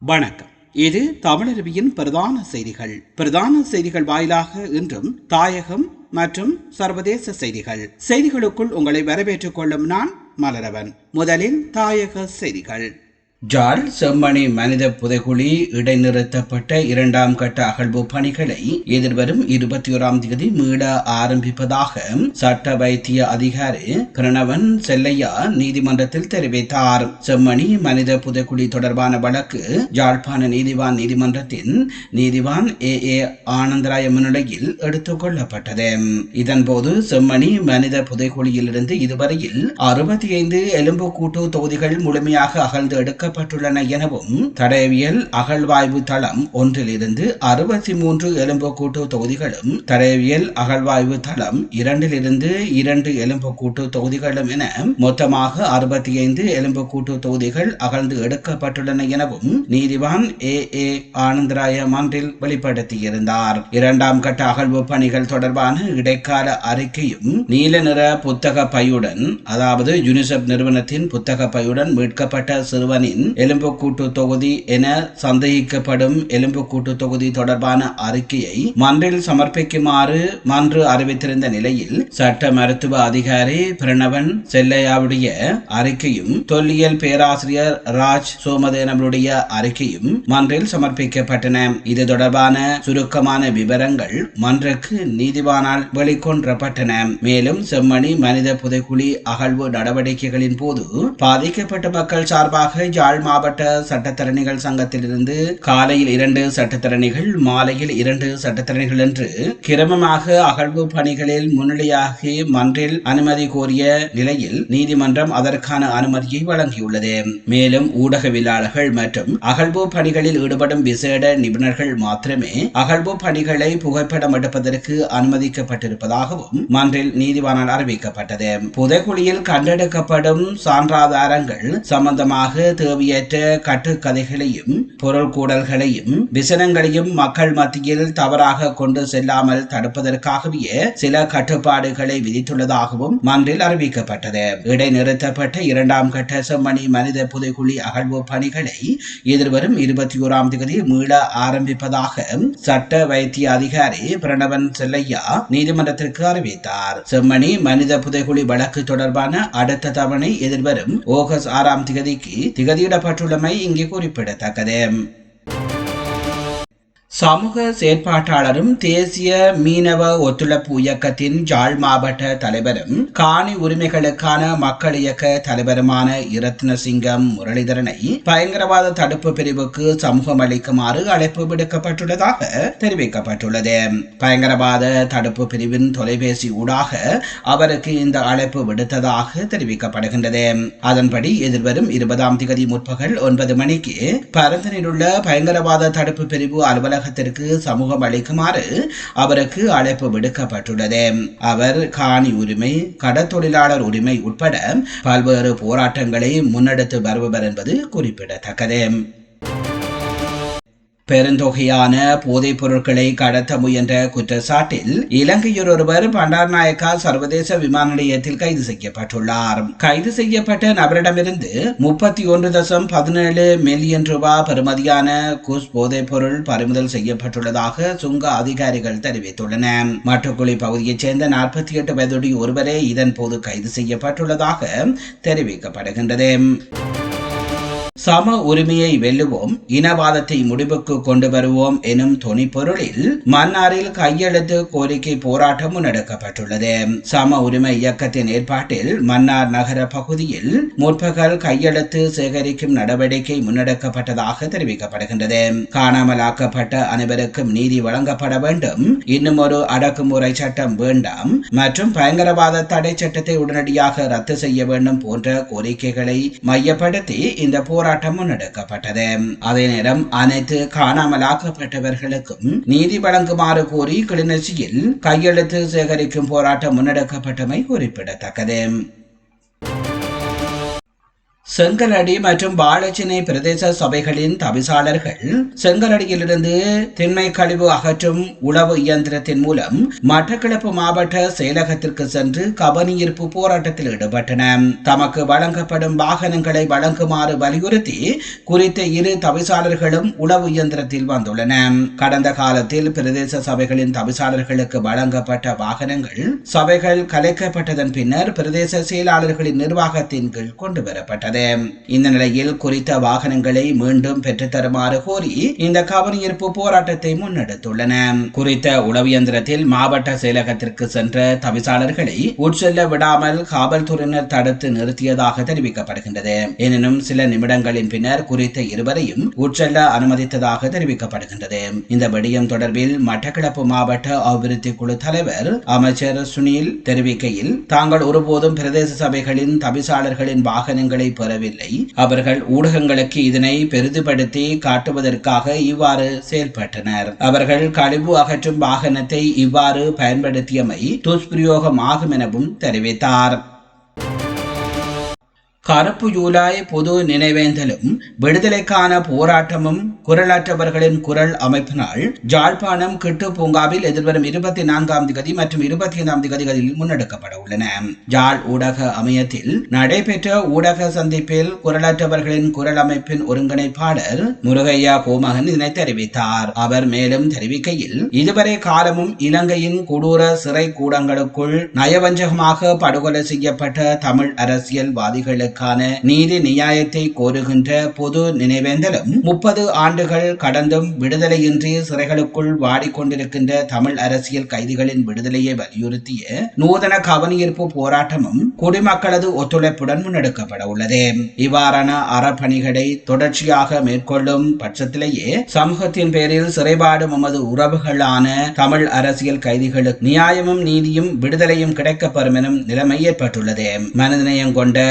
வணக்கம். இது தமிழருவியின் பிரதான செய்திகள் வாயிலாக இன்றும் தாயகம் மற்றும் சர்வதேச செய்திகளுக்குள் உங்களை வரவேற்றுக் கொள்ளும் நான் மலரவன். முதலில் தாயக செய்திகள். ஜாழ் செம்மணி மனித புதைகுழி இடைநிறுத்தப்பட்ட 2ஆம் கட்ட அகழ்வு பணிகளை எதிர்வரும் 21ஆம் தேதி மீள ஆரம்பிப்பதாக சட்ட வைத்திய அதிகாரி பிரணவன் செல்லையா நீதிமன்றத்தில் தெரிவித்தார். செம்மணி மனித புதைகுழி தொடர்பான வழக்கு யாழ்ப்பாண நீதிமன்றத்தின் நீதிவான் ஏ ஆனந்தராய முன்னிலையில் எடுத்துக் கொள்ளப்பட்டது. இதன்போது செம்மணி மனித புதைகுழியிலிருந்து இதுவரையில் 65 எலும்புக்கூட்டு தொகுதிகள் முழுமையாக அகழ்ந்து எடுக்க எனவும் தடயவியல் அகழ்வாய்வு தளம் ஒன்றிலிருந்து 63 எலும்புக்கூட்டு தொகுதிகளும் தடயவியல் அகழ்வாய்வு தளம் 2 எலும்புக்கூட்டு தொகுதிகளும் என மொத்தமாக 65 எலும்புக்கூட்டு தொகுதிகள் அகழ்ந்து எடுக்கப்பட்டுள்ளன எனவும் நீதிவான் ஏ ஆனந்தராய மன்றில் வெளிப்படுத்தியிருந்தார். 2ஆம் கட்ட அகழ்வு பணிகள் தொடர்பான இடைக்கால அறிக்கையும் நீல நிற புத்தக பையுடன், அதாவது யுனிசெப் நிறுவனத்தின் புத்தக பையுடன் மீட்கப்பட்ட சிறுவனின் எலும்புக்கூட்டு தொகுதி என சந்தேகிக்கப்படும் எலும்புக்கூட்டு தொகுதி தொடர்பான அறிக்கையை மன்றில் சமர்ப்பிக்குமாறு மன்று அறிவித்திருந்த நிலையில் சட்ட மருத்துவ அதிகாரி பிரணவன் செல்லையாவுடைய அறிக்கையும் தொல்லியல் பேராசிரியர் ராஜ் சோமதேனவருடைய அறிக்கையும் மன்றில் சமர்ப்பிக்கப்பட்டன. இது தொடர்பான சுருக்கமான விவரங்கள் மன்றுக்கு நீதிவானால் வெளிக்கொணரப்பட்டன. மேலும் செம்மணி மனித புதைக்குழி அகழ்வு நடவடிக்கைகளின் போது பாதிக்கப்பட்ட மக்கள் சார்பாக யாழ் மாவட்ட சட்டத்தரணிகள் சங்கத்திலிருந்து காலையில் 2 சட்டத்தரணிகள், மாலையில் 2 சட்டத்தரணிகள் என்று கிரமமாக அகழ்வு பணிகளில் முன்னிலையாகி மன்றில் அனுமதி கோரிய நிலையில் நீதிமன்றம் அதற்கான அனுமதியை வழங்கியுள்ளது. மேலும் ஊடகவியலாளர்கள் மற்றும் அகழ்வு பணிகளில் ஈடுபடும் விசேட நிபுணர்கள் மாத்திரமே அகழ்வு பணிகளை புகைப்படம் எடுப்பதற்கு அனுமதிக்கப்பட்டிருப்பதாகவும் மன்றில் நீதிவானால் அறிவிக்கப்பட்டது. புதைக்குழியில் கண்டெடுக்கப்படும் சான்றாதாரங்கள் சம்பந்தமாக தேவையற்ற கட்டுக்கதைகளையும் பொருள் கூடல்களையும் விசனங்களையும் மக்கள் மத்தியில் தவறாக கொண்டு செல்லாமல் தடுப்பதற்காகவே சில கட்டுப்பாடுகளை விதித்துள்ளதாகவும் மன்றில் அறிவிக்கப்பட்டது. இடைநிறுத்தப்பட்ட 2ஆம் கட்ட செம்மணி மனித புதைக்குழி அகழ்வு பணிகளை எதிர்வரும் 21ஆம் தேதி மீள ஆரம்பிப்பதாக சட்ட வைத்திய அதிகாரி பிரணவன் செல்லையா நீதிமன்றத்திற்கு அறிவித்தார். செம்மணி மனித புதைக்குழி வழக்கு தொடர்பான அடுத்த தவணை எதிர்வரும் ஆகஸ்ட் 6ஆம் தேதிக்கு திகதியிடப்பட்டுள்ளமை இங்கே குறிப்பிடத்தக்கது. சமூக செயற்பாட்டாளரும் தேசிய மீனவ ஒத்துழைப்பு இயக்கத்தின் யாழ் மாவட்ட தலைவரும் காணி உரிமைகளுக்கான மக்கள் இயக்க தலைவருமான இரத்னசிங்கம் முரளிதரனை பயங்கரவாத தடுப்பு பிரிவுக்கு சமூகம் அளிக்குமாறு அழைப்பு விடுக்கப்பட்டுள்ளதாக தெரிவிக்கப்பட்டுள்ளது. பயங்கரவாத தடுப்பு பிரிவின் தொலைபேசி ஊடாக அவருக்கு இந்த அழைப்பு விடுத்ததாக தெரிவிக்கப்படுகின்றது. அதன்படி எதிர்வரும் 20ஆம் தேதி முற்பகல் 9 மணிக்கு பரந்தனில் உள்ள பயங்கரவாத தடுப்பு பிரிவு அலுவலக சமூகம் அளிக்குமாறு அவருக்கு அழைப்பு விடுக்கப்பட்டுள்ளது. அவர் காணி உரிமை, கடற்தொழிலாளர் உரிமை உட்பட பல்வேறு போராட்டங்களை முன்னெடுத்து வருபவர் என்பது குறிப்பிடத்தக்கது. பெருந்தொகையான போதைப் பொருட்களை கடத்த முயன்ற குற்றச்சாட்டில் இலங்கையர் ஒருவர் பண்டார்நாயக்கா சர்வதேச விமான நிலையத்தில் கைது செய்யப்பட்டுள்ளார். கைது செய்யப்பட்ட நபரிடமிருந்து 31.17 மில்லியன் ரூபாய் பெறுமதியான குஸ் போதைப் பொருள் பறிமுதல் செய்யப்பட்டுள்ளதாக சுங்க அதிகாரிகள் தெரிவித்துள்ளனர். மட்டுக்குழி பகுதியைச் சேர்ந்த 48 வயதுடைய ஒருவரே இதன் போது கைது செய்யப்பட்டுள்ளதாக தெரிவிக்கப்படுகின்றது. சம உரிமையை வெல்லுவோம், இனவாதத்தை முடிவுக்கு கொண்டு வருவோம் எனும் தொனிப்பொருளில் மன்னாரில் கையெழுத்து கோரிக்கை போராட்டம் முன்னெடுக்கப்பட்டுள்ளது. சம உரிமை இயக்கத்தின் ஏற்பாட்டில் மன்னார் நகர பகுதியில் முற்பகல் கையெழுத்து சேகரிக்கும் நடவடிக்கை முன்னெடுக்கப்பட்டதாக தெரிவிக்கப்படுகின்றது. காணாமலாக்கப்பட்ட அனைவருக்கும் நீதி வழங்கப்பட வேண்டும், இன்னும் ஒரு அடக்குமுறை சட்டம் வேண்டாம் மற்றும் பயங்கரவாத தடை சட்டத்தை உடனடியாக ரத்து செய்ய வேண்டும் போன்ற கோரிக்கைகளை மையப்படுத்தி இந்த போராட்டம் முன்னெடுக்கப்பட்டது. அதே நேரம் அனைத்து காணாமலாக்கப்பட்டவர்களுக்கும் நீதி வழங்குமாறு கோரி கிளிநொச்சியில் கையெழுத்து சேகரிக்கும் போராட்டம் முன்னெடுக்கப்பட்டமை குறிப்பிடத்தக்கது. செங்கலடி மற்றும் வாழைச்சினை பிரதேச சபைகளின் தவிசாளர்கள் செங்கலடியிலிருந்து திண்மை கழிவு அகற்றும் உளவு இயந்திரத்தின் மூலம் மட்டக்களப்பு மாவட்ட செயலகத்திற்கு சென்று கவனஈர்ப்பு போராட்டத்தில் ஈடுபட்டனர். தமக்கு வழங்கப்படும் வாகனங்களை வழங்குமாறு வலியுறுத்தி குறித்த இரு தவிசாளர்களும் உளவு இயந்திரத்தில் வந்துள்ளனர். கடந்த காலத்தில் பிரதேச சபைகளின் தவிசாளர்களுக்கு வழங்கப்பட்ட வாகனங்கள் சபைகள் கலைக்கப்பட்டதன் பின்னர் பிரதேச செயலாளர்களின் நிர்வாகத்தின் கீழ் கொண்டு வரப்பட்டது. இந்த நிலையில் குறித்த வாகனங்களை மீண்டும் பெற்றுத்தருமாறு கோரி இந்த கவனஈர்ப்பு போராட்டத்தை முன்னெடுத்துள்ளன. குறித்த உளவியந்திரத்தில் மாவட்ட செயலகத்திற்கு சென்ற தவிசாளர்களை உட்செல்ல விடாமல் காவல்துறையினர் தடுத்து நிறுத்தியதாக தெரிவிக்கப்படுகின்றது. எனினும் சில நிமிடங்களின் பின்னர் குறித்த இருவரையும் உட்செல்ல அனுமதித்ததாக தெரிவிக்கப்படுகின்றது. இந்த விடயம் தொடர்பில் மட்டக்களப்பு மாவட்ட அபிவிருத்தி குழு தலைவர் அமைச்சர் சுனில் தெரிவிக்கையில், தாங்கள் ஒருபோதும் பிரதேச சபைகளின் தவிசாளர்களின் வாகனங்களை பெறவில்லை. அவர்கள் ஊடகங்களுக்கு இதனை பெரிதுபடுத்தி காட்டுவதற்காக இவ்வாறு செயல்பட்டனர். அவர்கள் கழிவு அகற்றும் வாகனத்தை இவ்வாறு பயன்படுத்தியமை துஷ்பிரயோகம் ஆகும் எனவும் தெரிவித்தார். கருப்பு ஜூலை பொது நினைவேந்தலும் விடுதலைக்கான போராட்டமும் குரலற்றவர்களின் குரல் அமைப்பினால் ஜாழ்ப்பாணம் கிட்டு பூங்காவில் எதிர்வரும் 24ஆம் திகதி மற்றும் 25ஆம் திகதிகளில் முன்னெடுக்கப்பட உள்ளன. ஜாழ் ஊடக அமையத்தில் நடைபெற்ற ஊடக சந்திப்பில் குரலற்றவர்களின் குரல் அமைப்பின் ஒருங்கிணைப்பாளர் முருகையா கோமகன் இதனை தெரிவித்தார். அவர் மேலும் தெரிவிக்கையில், இதுவரை காலமும் இலங்கையின் கொடூர சிறை கூடங்களுக்குள் நயவஞ்சகமாக படுகொலை செய்யப்பட்ட தமிழ் அரசியல்வாதிகளுக்கு நீதி நியாயத்தை கோருகின்ற பொது நினைவேந்தலும் 30 ஆண்டுகள் கடந்தும் விடுதலையின்றி சிறைகளுக்குள் வாடிக்கொண்டிருக்கின்ற தமிழ் அரசியல் கைதிகளின் விடுதலையை வலியுறுத்திய நூதன கவனஈர்ப்பு போராட்டமும் குடிமக்களது ஒத்துழைப்புடன் முன்னெடுக்கப்பட உள்ளது. இவ்வாறான அறப்பணிகளை தொடர்ச்சியாக மேற்கொள்ளும் பட்சத்திலேயே சமூகத்தின் பேரில் சிறைபாடும் நமது உறவுகளான தமிழ் அரசியல் கைதிகளுக்கு நியாயமும் நீதியும் விடுதலையும் கிடைக்கப்பெறும் எனும் நிலைமை ஏற்பட்டுள்ளது. மனிதநேயம் கொண்ட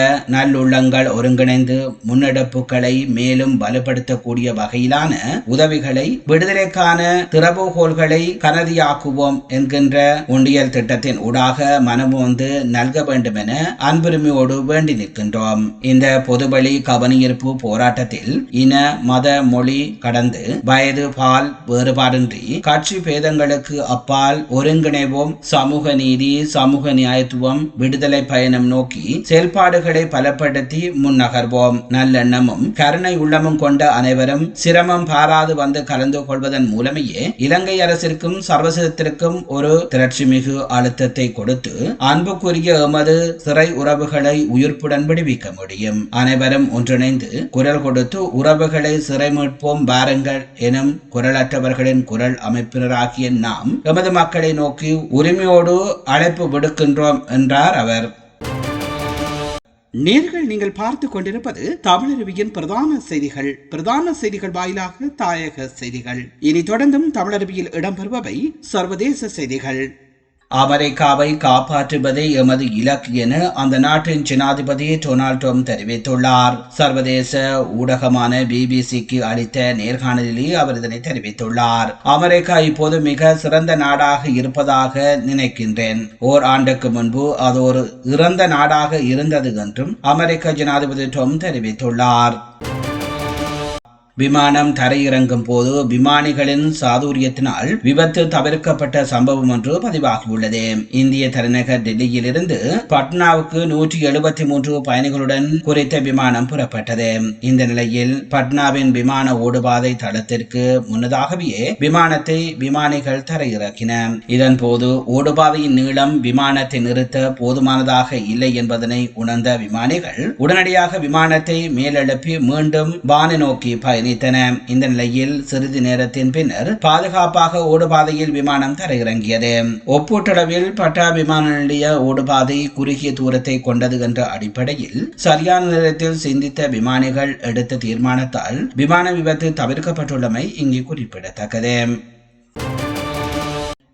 உள்ளங்கள் ஒருங்கிணைந்து முன்னெடுப்புகளை மேலும் வலுப்படுத்தக்கூடிய வகையிலான உதவிகளை விடுதலைக்கான திறவுகோள்களை கனதியாக்குவோம் என்கின்ற ஒன்றியல் திட்டத்தின் ஊடாக மனமு வந்து நல்க வேண்டும் என அன்புரிமையோடு வேண்டி நிற்கின்றோம். இந்த பொதுவழி கவனஈர்ப்பு போராட்டத்தில் இன மத மொழி கடந்து வயது பால் வேறுபாடின்றி கட்சி பேதங்களுக்கு அப்பால் ஒருங்கிணைவோம். சமூக நீதி, சமூக நியாயத்துவம், விடுதலை பயணம் நோக்கி செயல்பாடுகளை பலப்படுத்தி முன்னகர்வோம். நல்லெண்ணமும் கருணை உள்ளமும் கொண்ட அனைவரும் சிரமம் பாராது வந்து கலந்து கொள்வதன் மூலமையே இலங்கை அரசிற்கும் சர்வசத்திற்கும் ஒரு திரட்சிமிகு அழுத்தத்தை கொடுத்து அன்புக்குரிய எமது சிறை உறவுகளை உயிர்ப்புடன் விடுவிக்க முடியும். அனைவரும் ஒன்றிணைந்து குரல் கொடுத்து உறவுகளை சிறை மீட்போம் வாருங்கள் எனும் குரலற்றவர்களின் குரல் அமைப்பினராகிய நாம் எமது மக்களை நோக்கி உரிமையோடு அழைப்பு விடுக்கின்றோம் என்றார் அவர். நேர்கள் நீங்கள் பார்த்து கொண்டிருப்பது தமிழருவியின் பிரதான செய்திகள் வாயிலாக தாயக செய்திகள். இனி தொடர்ந்தும் தமிழருவியில் இடம்பெறுபவை சர்வதேச செய்திகள். அமெரிக்காவை காப்பாற்றுவதே எமது இலக்கு என அந்த நாட்டின் ஜனாதிபதி டொனால்ட் ட்ரம்ப் தெரிவித்துள்ளார். சர்வதேச ஊடகமான பிபிசிக்கு அளித்த நேர்காணலில் அவர் இதனை தெரிவித்துள்ளார். அமெரிக்கா இப்போது மிக சிறந்த நாடாக இருப்பதாக நினைக்கின்றேன். ஓர் ஆண்டுக்கு முன்பு அது ஒரு இறந்த நாடாக இருந்தது என்றும் அமெரிக்க ஜனாதிபதி ட்ரம்ப் தெரிவித்துள்ளார். விமானம் தரையிறங்கும் போது விமானிகளின் சாதுரியத்தினால் விபத்து தவிர்க்கப்பட்ட சம்பவம் ஒன்று பதிவாகியுள்ளது. இந்திய தலைநகர் டெல்லியிலிருந்து பட்னாவுக்கு 173 பயணிகளுடன் குறித்த விமானம் புறப்பட்டது. இந்த நிலையில் பட்னாவின் விமான ஓடுபாதை தளத்திற்கு முன்னதாகவே விமானத்தை விமானிகள் தரையிறக்கினர். இதன் போது ஓடுபாதையின் நீளம் விமானத்தை நிறுத்த போதுமானதாக இல்லை என்பதனை உணர்ந்த விமானிகள் உடனடியாக விமானத்தை மேலெழுப்பி மீண்டும் வானை நோக்கி பயணித்தனர். இந்த நிலையில் சிறிது நேரத்தின் பின்னர் பாதுகாப்பாக ஓடுபாதையில் விமானம் தரையிறங்கியது. ஒப்பீட்டளவில் பட்டா விமான நிலைய ஓடுபாதை குறுகிய தூரத்தை கொண்டது என்ற அடிப்படையில் சரியான நேரத்தில் சிந்தித்த விமானிகள் எடுத்த தீர்மானத்தால் விமான விபத்து தவிர்க்கப்பட்டுள்ளமை இங்கு குறிப்பிடத்தக்கது.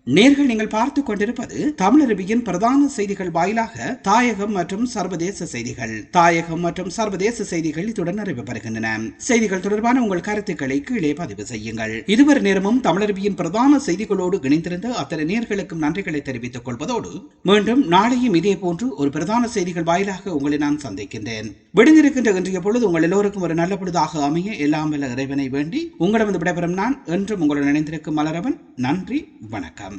நேர்கள் நீங்கள் பார்த்துக் கொண்டிருப்பது தமிழருவியின் பிரதான செய்திகள் வாயிலாக தாயகம் மற்றும் சர்வதேச செய்திகள். தாயகம் மற்றும் சர்வதேச செய்திகள் இத்துடன் நிறைவு பெறுகின்றன. செய்திகள் தொடர்பான உங்கள் கருத்துக்களை கீழே பதிவு செய்யுங்கள். இதுவரை நேரமும் தமிழருவியின் பிரதான செய்திகளோடு இணைந்திருந்த அத்தனை நேர்களுக்கும் நன்றிகளை தெரிவித்துக் கொள்வதோடு மீண்டும் நாளையும் இதே போன்று ஒரு பிரதான செய்திகள் வாயிலாக உங்களை நான் சந்திக்கின்றேன். விடுந்திருக்கின்ற இன்றைய பொழுது உங்கள் எல்லோருக்கும் ஒரு நல்ல பொழுதாக அமைய எல்லாம் வல்ல இறைவனை வேண்டி உங்களிடம் விடைபெறும் நான் என்றும் உங்களுடன் இணைந்திருக்கும் மலரவன். நன்றி, வணக்கம்.